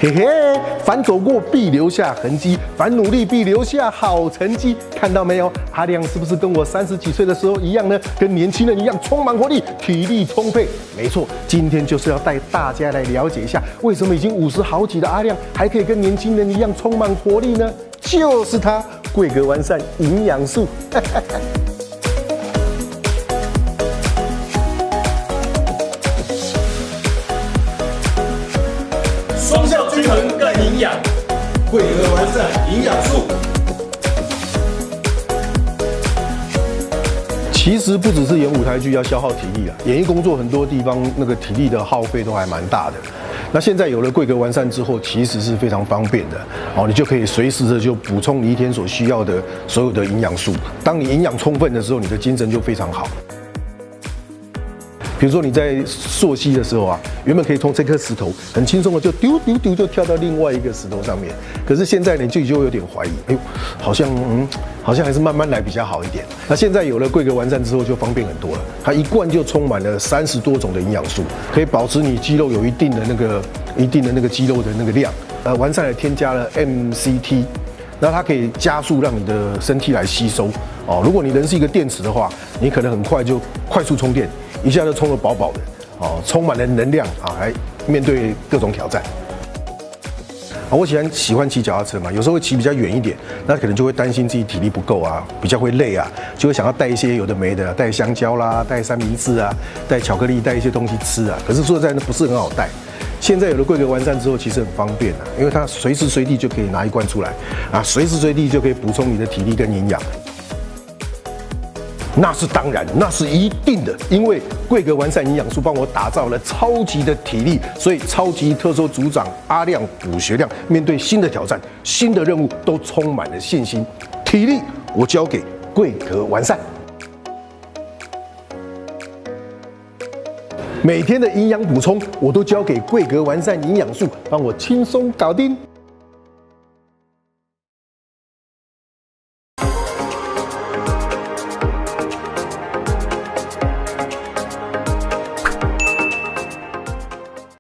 嘿嘿，凡走过必留下痕迹，凡努力必留下好成绩。看到没有？阿亮是不是跟我30几岁的时候一样呢？跟年轻人一样充满活力，体力充沛。没错，今天就是要带大家来了解一下，为什么已经50好几的阿亮还可以跟年轻人一样充满活力呢？就是它，桂格完善营养素。双效均衡更营养，桂格完善营养素。其实不只是演舞台剧要消耗体力啊，演艺工作很多地方那个体力的耗费都还蛮大的。那现在有了桂格完善之后，其实是非常方便的哦，你就可以随时的就补充你一天所需要的所有的营养素。当你营养充分的时候，你的精神就非常好。比如说你在溯溪的时候啊，原本可以从这颗石头很轻松的就丢就跳到另外一个石头上面，可是现在你就有点怀疑，哎呦，好像还是慢慢来比较好一点。那现在有了桂格完善之后就方便很多了，它一罐就充满了30多种的营养素，可以保持你肌肉有一定的那个肌肉的那个量。完善也添加了 MCT。那它可以加速让你的身体来吸收哦。如果你人是一个电池的话，你可能很快就快速充电，一下就充得饱饱的哦，充满了能量啊，来面对各种挑战。我喜欢骑脚踏车嘛，有时候会骑比较远一点，那可能就会担心自己体力不够啊，比较会累啊，就会想要带一些有的没的，带香蕉啦，带三明治啊，带巧克力，带一些东西吃啊。可是说实在的，不是很好带。现在有了桂格完善之后，其实很方便啊，因为它随时随地就可以拿一罐出来啊，随时随地就可以补充你的体力跟营养。那是当然，那是一定的，因为桂格完善营养素帮我打造了超级的体力，所以超级特搜组长阿亮补学亮面对新的挑战、新的任务都充满了信心。体力我交给桂格完善。每天的营养补充，我都交给桂格完善营养素，帮我轻松搞定。